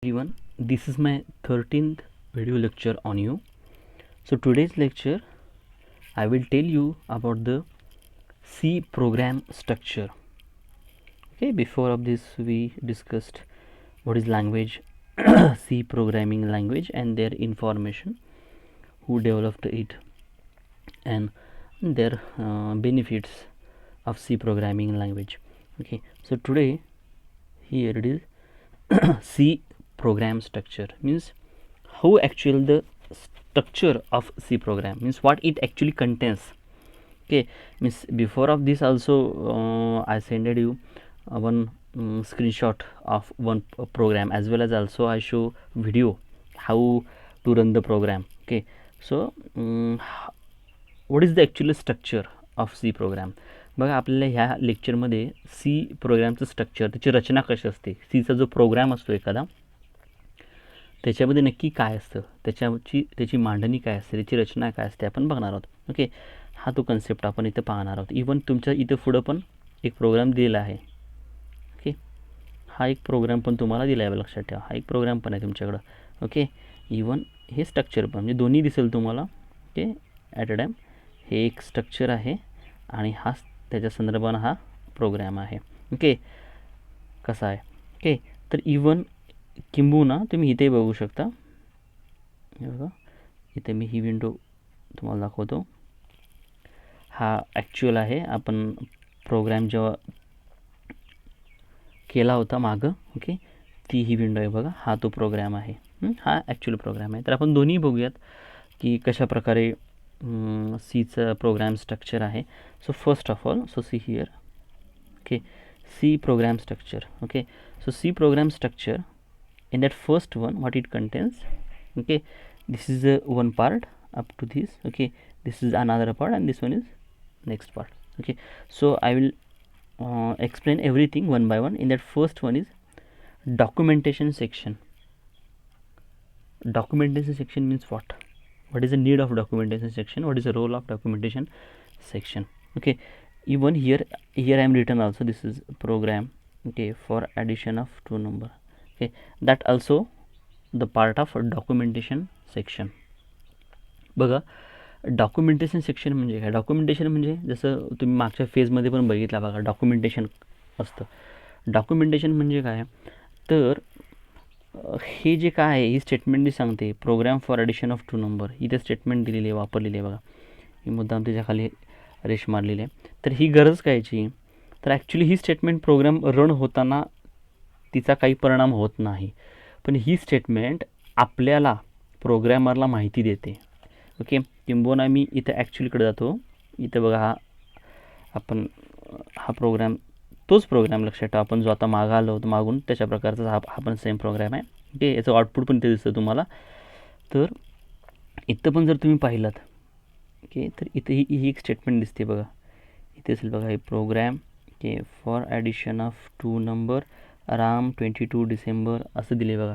Everyone, this is my 13th video lecture on you. So today's lecture I will tell you about the C program structure. Okay, before of this we discussed what is language, C programming language and their information, who developed it and their benefits of C programming language. Okay, so today here it is C program structure means how actually the structure of C program means what it actually contains. Okay, means before of this also I sended you one screenshot of one program, as well as also I show video how to run the program. Okay, so what is the actual structure of C program. बघा आपल्याला ह्या लेक्चरमध्ये C प्रोग्रामचं structure, त्याची रचना कशी असते, सीचा जो programme असतो एखादा त्याच्यामध्ये नक्की काय असतं, त्याची मांडणी काय असते, त्याची रचना काय असते आपण बघणार आहोत. ओके, हा तो कन्सेप्ट आपण इथं पाहणार आहोत. इवन तुमच्या इथं पुढं पण एक प्रोग्राम दिलेला आहे. ओके, हा एक प्रोग्राम पण तुम्हाला दिला आहे, लक्षात ठेवा, हा एक प्रोग्राम पण आहे तुमच्याकडं. ओके, इवन हे स्ट्रक्चर पण म्हणजे दोन्ही दिसेल तुम्हाला. ओके, ॲट अ टाईम हे एक स्ट्रक्चर आहे आणि हा त्याच्या संदर्भानं हा प्रोग्राम आहे. ओके, कसा आहे. ओके, तर इवन किंबहुना तुम्ही इथे बघू शकता. हे बघा, इथे मी ही विंडो तुम्हाला दाखवतो. हा ॲक्च्युअल आहे, आपण प्रोग्राम जेव्हा केला होता मागं. ओके, ती ही विंडो आहे बघा, हा तो प्रोग्राम आहे. हा ॲक्च्युअल प्रोग्राम आहे. तर आपण दोन्ही बघूयात की कशा प्रकारे सीचं प्रोग्राम स्ट्रक्चर आहे. So first of all, so see here. Okay, C program structure. Okay, so C program structure, in that first one what it contains. Okay, this is one part up to this. Okay, this is another part and this one is next part. Okay, so I will explain everything one by one. In that first one is documentation section. Documentation section means what is the need of documentation section, what is the role of documentation section. Okay, even here I am written also, this is program. Okay, for addition of two number. Okay, that also the part of documentation section. बघा, documentation section म्हणजे काय. Documentation म्हणजे जसं तुम्ही मागच्या फेजमध्ये पण बघितला बघा, डॉक्युमेंटेशन असतं. डॉक्युमेंटेशन म्हणजे काय, तर हे जे काय आहे ही स्टेटमेंट जी सांगते program for addition of two number, ही ते स्टेटमेंट दिलेली आहे, वापरलेली आहे बघा, ही मुद्दाम त्याच्या खाली रेश मारलेली आहे. तर ही गरज कायची, तर ॲक्च्युली ही स्टेटमेंट प्रोग्राम रन होताना तिचा काही परिणाम होत नाही, पण ही स्टेटमेंट आपल्याला प्रोग्रॅमरला माहिती देते. ओके, किंबहुना मी इथं ॲक्च्युलीकडे जातो. इथं बघा, हा प्रोग्राम तोच प्रोग्राम, लक्षात ठेवा, आपण जो आता मागं आलो होतो मागून त्याच्या प्रकारचा हा पण सेम प्रोग्राम आहे. ओके, याचं आउटपुट पण इथे दिसतं तुम्हाला. तर इथं पण जर तुम्ही पाहिलात, ओके, तर इथे ही एक स्टेटमेंट दिसते बघा, इथे असेल बघा, हे program. Okay, for addition of two number around 22 December असं दिले बघा.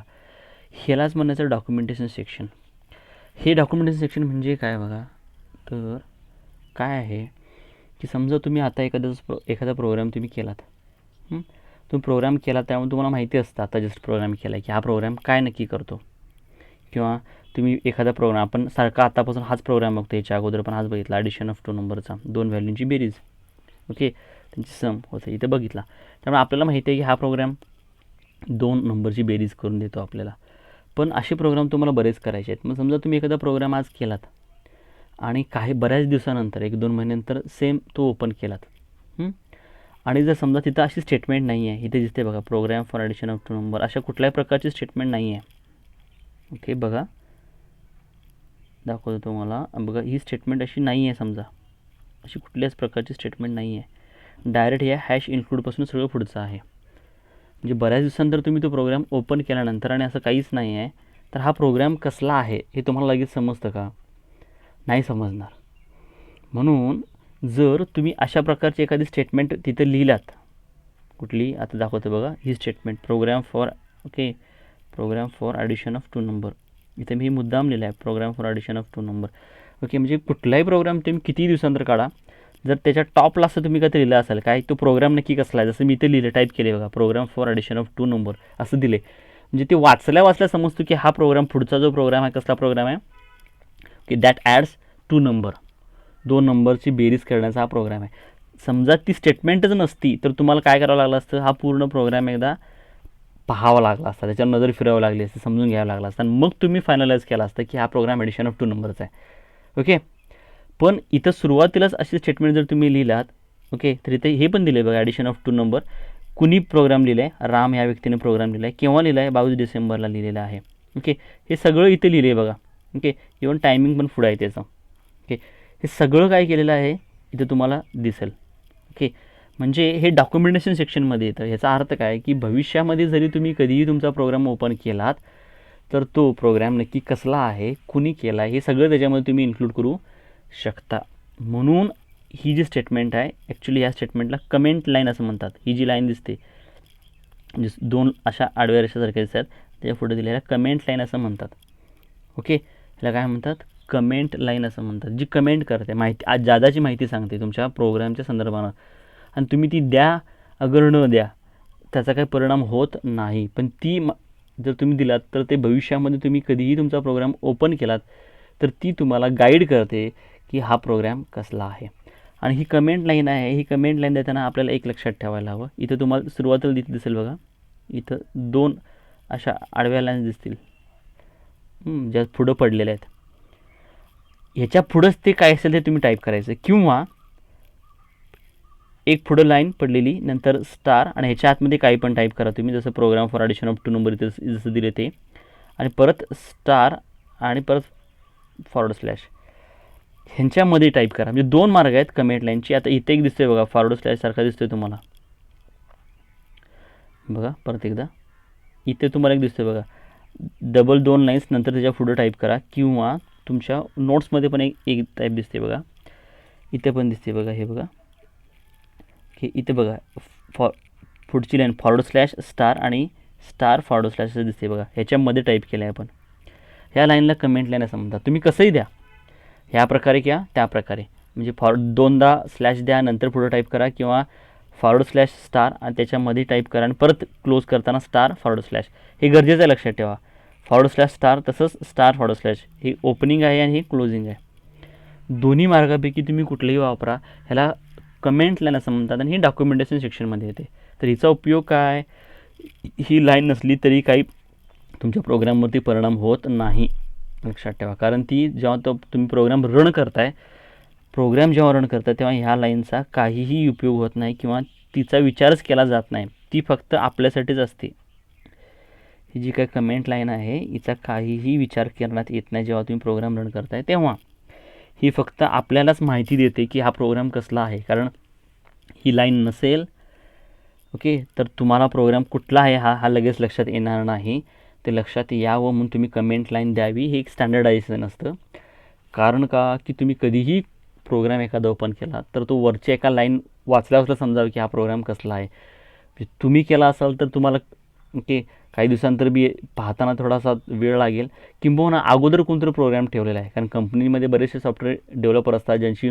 ह्यालाच म्हणायचं डॉक्युमेंटेशन सेक्शन. हे डॉक्युमेंटेशन सेक्शन म्हणजे काय बघा, तर काय आहे की समजा तुम्ही आता एखादा प्रोग्राम तुम्ही केलात, तुम्ही प्रोग्राम केला, त्यामुळे तुम्हाला माहिती असतं आता जस्ट प्रोग्राम केला की हा प्रोग्राम काय नक्की करतो. किंवा तुम्ही एखादा प्रोग्राम, आपण सारखा आतापासून हाच प्रोग्राम बघतो, याच्या अगोदर पण हाच बघितला, ॲडिशन ऑफ टू नंबरचा, दोन व्हॅल्यूंची बेरीज. ओके, त्यांची सम होते, इथं बघितला. त्यामुळे आपल्याला माहिती आहे की हा प्रोग्राम दोन नंबरची बेरीज करून देतो आपल्याला. पण असे प्रोग्राम तुम्हाला बरेच करायचे आहेत. मग समजा तुम्ही एखादा प्रोग्राम आज केलात आणि बऱ्याच दिवसानंतर 1-2 महिन्यानंतर सेम तो ओपन केलात, आणि जर समजा तिथं अशी स्टेटमेंट नाही आहे, इथे दिसते बघा program for addition of two number, अशा कुठल्याही प्रकारची स्टेटमेंट नाही आहे. ओके, बघा दाखवतो तुम्हाला, बघा ही स्टेटमेंट अशी नाही आहे, समजा अशी कुठल्याच प्रकारची स्टेटमेंट नाही आहे. डायरेक्ट या हॅश इन्क्लूडपासून सगळं पुढचं आहे. म्हणजे बऱ्याच दिवसानंतर तुम्ही तो प्रोग्राम ओपन केल्यानंतर आणि असं काहीच नाही आहे, तर हा प्रोग्राम कसला आहे हे तुम्हाला लगेच समजतं का, नाही समजणार. म्हणून जर तुम्ही अशा प्रकारची एखादी स्टेटमेंट तिथं लिहिलात, कुठली आता दाखवतो बघा, ही statement program for addition of two number, इथे मी मुद्दाम लिहिला आहे program for addition of two number. Okay, म्हणजे कुठलाही प्रोग्राम तुम्ही किती दिवसानंतर काढा, जर त्याच्या टॉपला असं तुम्ही काहीतरी लिहिलं असेल काय, तो प्रोग्राम नक्की कसला आहे, जसं मी इथे लिहिलं, टाईप केले बघा, program for addition of two number असं दिले, म्हणजे ते वाचल्या समजतो की हा प्रोग्राम, पुढचा जो प्रोग्राम आहे कसला प्रोग्राम आहे, की दॅट ॲड्स 2 नंबर, 2 नंबरची बेरीज करण्याचा हा प्रोग्राम आहे. समजा ती स्टेटमेंटच नसती तर तुम्हाला काय करावं लागलं असतं, हा पूर्ण प्रोग्राम एकदा पाहावा लागला असता, त्याच्यावर नजर फिरवावी लागली असते, समजून घ्यावं लागला असता, आणि मग तुम्ही फायनलाइज केला असतं की हा प्रोग्राम ॲडिशन ऑफ 2 नंबरचा आहे. ओके, पण इथं सुरुवातीलाच अशी स्टेटमेंट जर तुम्ही लिहिलात, ओके, तर इथे हे पण दिले बघा, ॲडिशन ऑफ 2 नंबर कुणी प्रोग्राम लिहिला आहे, राम या व्यक्तीने प्रोग्राम लिहिला आहे, केव्हा लिहिला आहे, 22 डिसेंबरला लिहिलेला आहे. ओके, हे सगळं इथे लिहिले बघा. ओके, इव्हन टायमिंग पण पुढं आहे त्याचं. ओके, हे सगळं काय केलेलं आहे इथे तुम्हाला दिसेल. ओके, म्हणजे हे डॉक्युमेंटेशन सेक्शनमध्ये येतं. याचा अर्थ काय की भविष्यामध्ये जरी तुम्ही कधीही तुमचा प्रोग्राम ओपन केलात तर तो प्रोग्राम नक्की कसला आहे, कुणी केला आहे, हे सगळं त्याच्यामध्ये तुम्ही इन्क्लूड करू शकता. म्हणून ही जी स्टेटमेंट आहे, ॲक्च्युली या स्टेटमेंटला कमेंट लाईन असं म्हणतात. ही जी लाईन दिसते, म्हणजे 2 अशा आडव्या रेषासारख्या दिसतात, त्याच्या पुढे दिलेल्या कमेंट लाईन असं म्हणतात. ओके, ह्याला काय म्हणतात, कमेंट लाईन असं म्हणतात, जी कमेंट करते, माहिती, आज जादाची माहिती सांगते तुमच्या प्रोग्रामच्या संदर्भानं, आणि तुम्ही ती द्या अगर न द्या त्याचा काही परिणाम होत नाही. पण ती जर तुम्ही दिलात तर ते भविष्यामध्ये तुम्ही कधीही तुमचा प्रोग्राम ओपन केलात तर ती तुम्हाला गाईड करते की हा प्रोग्राम कसला आहे. आणि ही कमेंट लाईन आहे, ही कमेंट लाईन देताना आपल्याला एक लक्षात ठेवायला हवं. इथं तुम्हाला सुरुवातीला दिसेल बघा, इथं 2 अशा आडव्या लाईन्स दिसतील ज्या पुढं पडलेल्या आहेत. ह्याच्या पुढंच ते काय असेल ते तुम्ही टाईप करायचं, किंवा एक पुढं लाईन पडलेली, नंतर स्टार, आणि ह्याच्या आतमध्ये काही पण टाईप करा तुम्ही, जसं program for addition of 2 number इथं जसं दिले ते, आणि परत स्टार आणि परत फॉरवर्ड स्लॅश ह्यांच्यामध्ये टाईप करा. म्हणजे 2 मार्ग आहेत कमेंट लाईनची. आता इथे एक दिसतोय बघा, फॉरवर्ड स्लॅश सारखा दिसतोय तुम्हाला बघा, परत एकदा इथे तुम्हाला एक दिसतोय बघा, डबल 2 लाईन्स नंतर त्याच्या पुढं टाईप करा, किंवा तुमच्या नोट्समध्ये पण एक टाईप दिसते बघा, इथे पण दिसते बघा, हे बघा, हे इथे बघा, पुढची लाईन फॉरवर्ड स्लॅश स्टार आणि स्टार फॉरवर्ड स्लॅश असं दिसते बघा, ह्याच्यामध्ये टाईप केलं आहे आपण. ह्या लाईनला कमेंट लाईन असं म्हणतात. तुम्ही कसंही द्या, ह्या प्रकारे किंवा त्या प्रकारे, म्हणजे दोनदा स्लॅश द्या, नंतर पुढं टाईप करा, किंवा फॉरवर्ड स्लॅश स्टार आणि त्याच्यामध्ये टाईप करा आणि परत क्लोज करताना स्टार फॉरवर्ड स्लॅश. हे गरजेचं आहे, लक्षात ठेवा. फॉरवर्ड स्लॅश स्टार तसंच स्टार फॉरवर्ड स्लॅश, हे ओपनिंग आहे आणि हे क्लोजिंग आहे. दोन्ही मार्गापैकी तुम्ही कुठलेही वापरा, ह्याला कमेंट लाईन असं म्हणतात, आणि ही डॉक्युमेंटेशन सेक्शनमध्ये येते. तर हिचा उपयोग काय, ही लाईन नसली तरी काही तुमच्या प्रोग्रामवरती परिणाम होत नाही, लक्षात ठेवा. कारण ती जेव्हा तुम्ही प्रोग्राम रन करताय, जेव्हा रन करताय तेव्हा ह्या लाईनचा काहीही उपयोग होत नाही किंवा तिचा विचारच केला जात नाही. ती फक्त आपल्यासाठीच असते. ही जी काही कमेंट लाईन आहे हिचा काहीही विचार करण्यात येत नाही जेव्हा तुम्ही प्रोग्राम रन करताय तेव्हा. ही फक्त आपल्यालाच माहिती देते की हा प्रोग्राम कसला आहे. कारण ही लाईन नसेल, ओके, तर तुम्हाला प्रोग्राम कुठला आहे हा लगेच लक्षात येणार नाही. ते लक्षात यावं म्हणून तुम्ही कमेंट लाईन द्यावी. हे एक स्टँडर्डायझेशन असतं. कारण का की तुम्ही कधीही प्रोग्राम एखादा ओपन केला तर तो वरच्या एका लाईन वाचल्यावर समजावं की हा प्रोग्राम कसला आहे. तुम्ही केला असाल तर तुम्हाला ओके काही दिवसांतर बी पाहताना थोडासा वेळ लागेल, किंबहुना अगोदर कोणतरी प्रोग्राम ठेवलेला आहे. कारण कंपनीमध्ये बरेचसे सॉफ्टवेअर डेव्हलपर असतात ज्यांची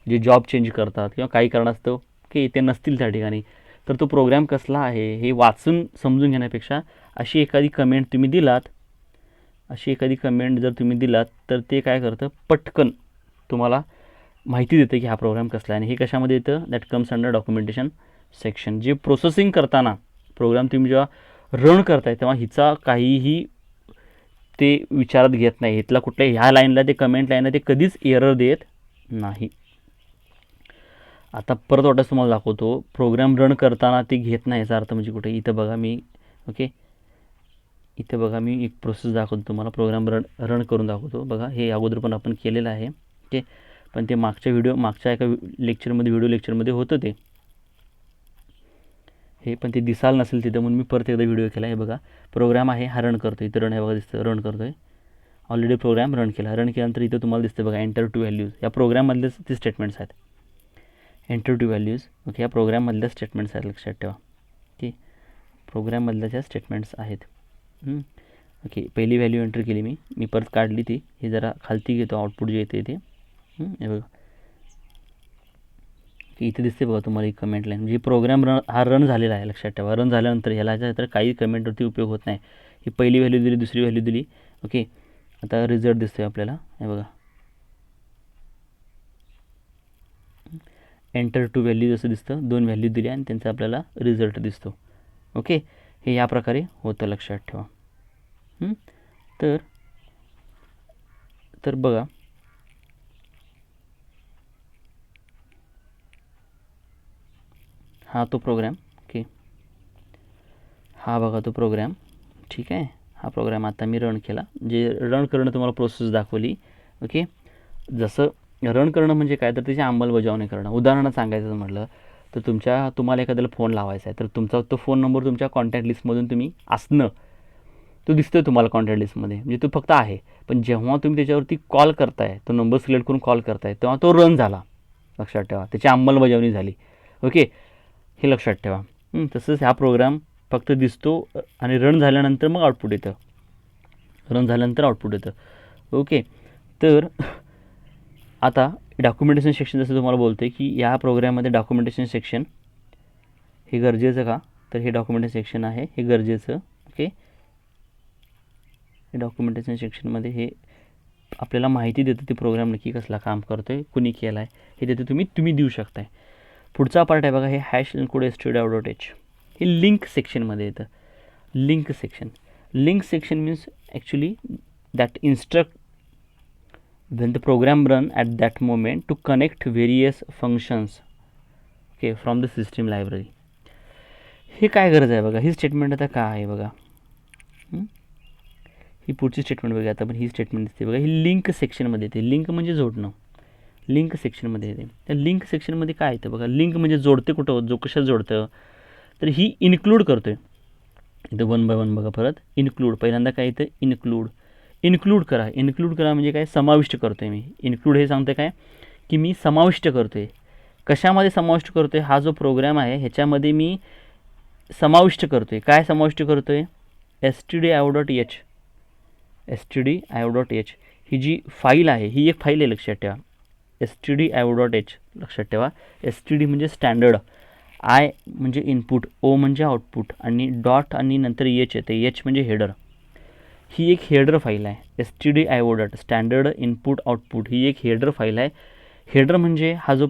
जे जॉब चेंज करतात किंवा काही कारणास्तव की ते नसतील त्या ठिकाणी, तर तो प्रोग्राम कसला आहे हे वाचून समजून घेण्यापेक्षा अशी एखादी कमेंट तुम्ही दिलात, जर तुम्ही दिलात तर ते काय करतं, पटकन तुम्हाला माहिती देतं की हा प्रोग्राम कसला आहे. आणि हे कशामध्ये येतं, that comes under documentation section. जे प्रोसेसिंग करताना प्रोग्राम तुम्ही जेव्हा रन करताय तेव्हा हिचा काहीही ते विचारात घेत नाही. इथला कुठल्या ह्या लाईनला ते कमेंट लाईनला ते कधीच एरर देत नाही. आता परत वाटतं तुम्हाला दाखवतो, प्रोग्राम रन करताना ते घेत नाही याचा अर्थ म्हणजे कुठे, इथं बघा मी ओके, इथे बघा मी एक प्रोसेस दाखवतो तुम्हाला, प्रोग्राम रन करून दाखवतो. बघा हे अगोदर पण आपण केलेलं आहे ओके, पण ते मागच्या एका व्हिडिओ लेक्चरमध्ये होतं ते हे, पण ते दिसायला नसेल तिथं म्हणून मी परत एकदा व्हिडिओ केला आहे. बघा प्रोग्राम आहे हा रन करतो, इथं रन आहे बघा दिसतं, रन करतो आहे ऑलरेडी. प्रोग्राम रन केल्यानंतर इथं तुम्हाला दिसतं बघा एंटर टू व्हॅल्यूज. या प्रोग्राममधलेच ते स्टेटमेंट्स आहेत, एंटर टू व्हॅल्यूज. ओके, या प्रोग्राममधल्या स्टेटमेंट्स आहेत, लक्षात ठेवा. ओके, प्रोग्राममधल्या ज्या स्टेटमेंट्स आहेत. ओके, पहिली व्हॅल्यू एंटर केली मी परत काढली ती, हे जरा खालती घेतो, आउटपुट जे येते ते हे बघा की इथे दिसते बघा तुम्हाला एक कमेंट लाईन. म्हणजे प्रोग्राम हा रन झालेला आहे, लक्षात ठेवा. रन झाल्यानंतर ह्याला तर काही कमेंटवरती उपयोग होत नाही. ही पहिली व्हॅल्यू दिली, दुसरी व्हॅल्यू दिली. ओके, आता रिझल्ट दिसतोय आपल्याला, हे बघा, एंटर टू व्हॅल्यू जसं दिसतं, 2 व्हॅल्यू दिल्या आणि त्यांचा आपल्याला रिझल्ट दिसतो. ओके, हे या प्रकारे होतं, लक्षात ठेवा. तर बघा, हा तो प्रोग्राम. ओके, हा बघा तो प्रोग्राम. ठीक आहे, हा प्रोग्राम आता मी रन केला. जे रन करणं तुम्हाला प्रोसेस दाखवली. ओके, जसं रन करणं म्हणजे काय, तर त्याची अंमलबजावणी करणं. उदाहरण सांगायचं म्हटलं तर तुम्हाला एखाद्याला फोन लावायचा आहे, तर तुमचा तो फोन नंबर तुमच्या कॉन्टॅक्ट लिस्टमधून तुम्ही असणं, तो दिसतोय तुम्हाला कॉन्टॅक्ट लिस्टमध्ये, म्हणजे तो फक्त आहे. पण जेव्हा तुम्ही त्याच्यावरती कॉल करताय, तो नंबर सिलेक्ट करून कॉल करताय, तेव्हा तो रन झाला, लक्षात ठेवा, त्याची अंमलबजावणी झाली. ओके, हे लक्षात ठेवा. तसंच हा प्रोग्राम फक्त दिसतो आणि रन झाल्यानंतर मग आउटपुट येतं, रन झाल्यानंतर आउटपुट येतं. ओके, तर आता डॉक्युमेंटेशन सेक्शन जसं तुम्हाला बोलतो आहे की या प्रोग्राममध्ये डॉक्युमेंटेशन सेक्शन हे गरजेचं का, तर हे डॉक्युमेंटेशन सेक्शन आहे, हे गरजेचं. ओके, हे डॉक्युमेंटेशन सेक्शनमध्ये हे आपल्याला माहिती देतं ते प्रोग्राम नक्की कसला काम करतो आहे, कुणी केला आहे, हे देतं, तुम्ही देऊ शकताय. पुढचा पार्ट आहे बघा, हे हॅश इनकोड stdio.h, हे लिंक सेक्शनमध्ये येतं. Link section means actually that instruct when the program run at that moment to connect various functions, okay, from the system library. हे काय गरज आहे बघा, ही स्टेटमेंट आता काय आहे बघा, ही पुढची स्टेटमेंट बघा. आता पण ही स्टेटमेंट दिसते बघा, ही लिंक सेक्शनमध्ये येते. लिंक म्हणजे जोडणं, लिंक सेक्शनमध्ये येते. त्या लिंक सेक्शनमध्ये काय येतं बघा, लिंक म्हणजे जोडते, कुठं कशात जोडतं, तर ही इन्क्लूड करतोय. इथं 1 by 1 बघा, परत इन्क्लूड, पहिल्यांदा काय येतं, इन्क्लूड करा म्हणजे काय, समाविष्ट करतो आहे मी. इन्क्लूड हे सांगते काय, की मी समाविष्ट करतो आहे. कशामध्ये समाविष्ट करतो आहे, हा जो प्रोग्राम आहे ह्याच्यामध्ये मी समाविष्ट करतो आहे. काय समाविष्ट करतो आहे, stdio.h, ही जी फाईल आहे, ही एक फाईल आहे, लक्षात ठेवा. stdio.h, लक्षात ठेवा. std म्हणजे स्टँडर्ड, आय म्हणजे इनपुट, ओ म्हणजे आउटपुट, आणि डॉट आणि नंतर एच येते, एच म्हणजे हेडर. ही एक हेडर फाईल आहे, stdio. स्टँडर्ड इनपुट आउटपुट, ही एक हेडर फाईल आहे. हेडर म्हणजे हा जो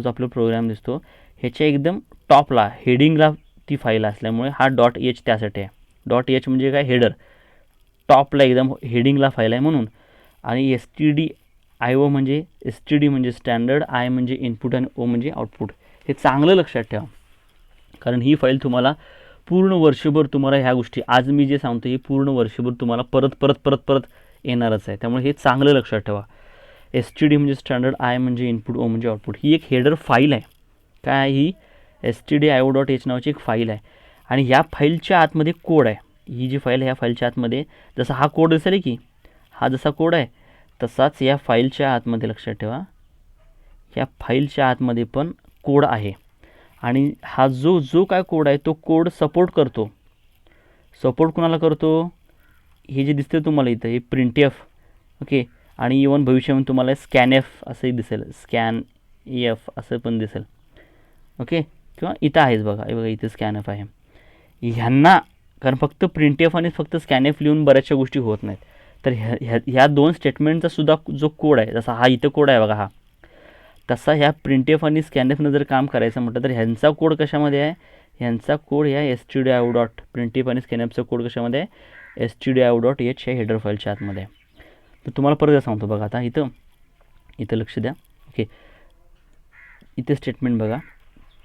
आपला प्रोग्राम दिसतो ह्याच्या एकदम टॉपला, हेडिंगला ती फाईल असल्यामुळे हा डॉट एच त्यासाठी आहे. डॉट एच म्हणजे काय, हेडर, टॉपला एकदम हेडिंगला फाईल आहे म्हणून. आणि stdio म्हणजे स्टँडर्ड, आय म्हणजे इनपुट आणि ओ म्हणजे आउटपुट. हे चांगलं लक्षात ठेवा, कारण ही फाईल तुम्हाला पूर्ण वर्षभर तुम्हाला ह्या गोष्टी आज मी जे सांगतो हे पूर्ण वर्षभर तुम्हाला परत येणारच आहे. त्यामुळे हे चांगलं लक्षात ठेवा. std म्हणजे स्टँडर्ड, आय म्हणजे इनपुट, ओ म्हणजे आउटपुट, ही एक हेडर फाईल आहे. काय, ही stdio.h नावाची एक फाईल आहे. आणि ह्या फाईलच्या आतमध्ये कोड आहे. ही जी फाईल आहे ह्या फाईलच्या आतमध्ये जसा हा कोड दिसेल की हा जसा कोड आहे तसाच या फाईलच्या आतमध्ये, लक्षात ठेवा, या फाईलच्या आतमध्ये पण कोड आहे. आणि हा जो काय कोड आहे तो कोड सपोर्ट करतो. सपोर्ट कुणाला करतो, हे जे दिसते तुम्हाला इथं, हे printf. ओके, आणि इवन भविष्यामध्ये तुम्हाला स्कॅनएफ असंही दिसेल, स्कॅनएफ असं पण दिसेल. ओके, किंवा इथं आहेच बघा, हे बघा इथं स्कॅनएफ आहे. ह्यांना, कारण फक्त printf आणि फक्त स्कॅनएफ लिहून बऱ्याचशा गोष्टी होत नाहीत. तर ह्या 2 स्टेटमेंटचा सुद्धा जो कोड आहे, जसा हा इथं कोड आहे बघा, हा तसा ह्या printf आणि स्कॅनएफनं जर काम करायचं म्हटलं तर ह्यांचा कोड कशामध्ये आहे, ह्यांचा कोड ह्या stdio. printf आणि स्कॅनएफचा कोड कशामध्ये आहे, stdio.h ह्या हेडर फाईलच्या आतमध्ये आहे. तर तुम्हाला परत सांगतो बघा, आता इथं लक्ष द्या. ओके, इथे स्टेटमेंट बघा,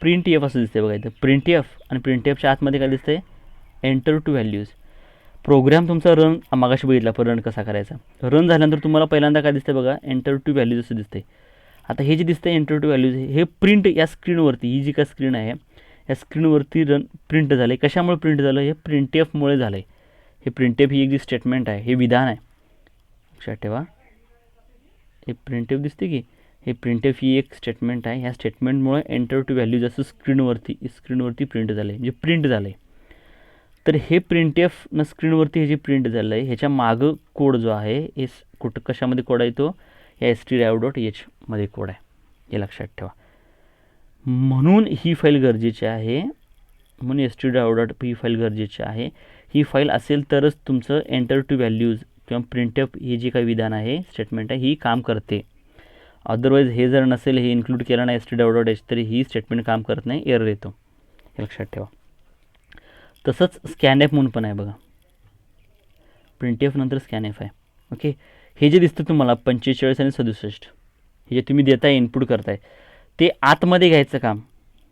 printf असं दिसते बघा इथं, printf आणि printfच्या आतमध्ये काय दिसतंय, एंटर टू व्हॅल्यूज. प्रोग्राम तुमचा रन मागाशी बघितला, पण रन कसा करायचा. रन झाल्यानंतर तुम्हाला पहिल्यांदा काय दिसते बघा, एंटर टू व्हॅल्यूज असं दिसते. आता हे जे दिसतं एंटर टू व्हॅल्यूज, हे प्रिंट या स्क्रीनवरती, ही जी काय स्क्रीन आहे या स्क्रीनवरती प्रिंट झालं आहे. कशामुळे प्रिंट झालं, हे printfमुळे झालं आहे. हे printf ही एक जी स्टेटमेंट आहे, हे विधान आहे, लक्षात ठेवा. हे printf दिसते की, हे printf ही एक स्टेटमेंट आहे. ह्या स्टेटमेंटमुळे एंटर टू व्हॅल्यूज असं स्क्रीनवरती प्रिंट झालं आहे, म्हणजे प्रिंट झालं आहे. तर हे printf न स्क्रीनवरती हे जे प्रिंट झालं आहे ह्याच्या मागं कोड जो आहे, हे कशामध्ये कोड आहे, तो या stdio.h मध्ये कोड आहे, हे लक्षात ठेवा. म्हणून ही फाईल गरजेची आहे, म्हणून stdio.h ही फाईल गरजेची आहे ही फाईल असेल तरच तुमचं एंटर टू व्हॅल्यूज किंवा प्रिंटअप हे जे काही विधान आहे, स्टेटमेंट आहे, ही काम करते. अदरवाईज हे जर नसेल, हे इन्क्लूड केलं नाही std.h, तरी ही स्टेटमेंट काम करत नाही, एरर येतो. हे लक्षात ठेवा. तसंच स्कॅनएफ म्हणून पण आहे बघा, प्रिंटएफ नंतर स्कॅनएफ आहे. ओके, हे जे दिसतं तुम्हाला 45 आणि 67, हे जे तुम्ही देताय, इनपुट करताय, ते आतमध्ये घ्यायचं काम,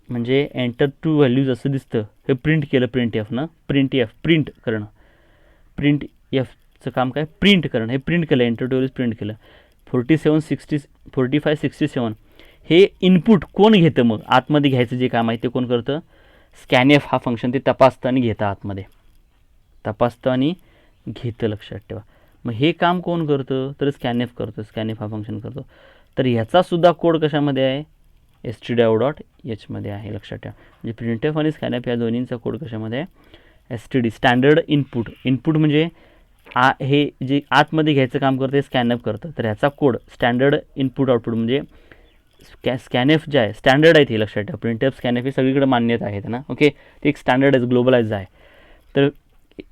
म्हणजे एंटर टू व्हॅल्यूज असं दिसतं, हे प्रिंट केलं प्रिंटएफनं, प्रिंट करणं, प्रिंट एफचं काम काय, प्रिंट करणं, हे प्रिंट केलं, एंटर टू व्हॅल्यूज प्रिंट केलं. 45 67 हे इनपुट कोण घेतं, मग आतमध्ये घ्यायचं जे काम आहे ते कोण करतं, स्कॅनएफ हा फंक्शन ते तपासतं आणि घेतं, आतमध्ये तपासतं आणि घेतं, लक्षात ठेवा. मग हे काम कोण करतं, तर स्कॅनएफ करतो, स्कॅनएफ हा फंक्शन करतो. तर ह्याचासुद्धा कोड कशामध्ये आहे, stdio.h मध्ये आहे, लक्षात ठेवा. म्हणजे प्रिंटएफ आणि स्कॅनएफ या दोन्हींचा कोड कशामध्ये आहे, std स्टँडर्ड इनपुट म्हणजे हे जे आतमध्ये घ्यायचं काम करतं, स्कॅनएफ करतं. तर ह्याचा कोड स्टँडर्ड इनपुट आउटपुट म्हणजे स्कॅनएफ जे आहे स्टँडर्ड आहे, ते लक्षात ठेवा. प्रिंटएफ स्कॅनएफ हे सगळीकडे मान्यता आहेत ना. ओके, ते एक स्टँडर्ड आहे, ग्लोबलाइज आहे. तर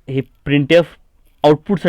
हे प्रिंटएफ आउटपुटसाठी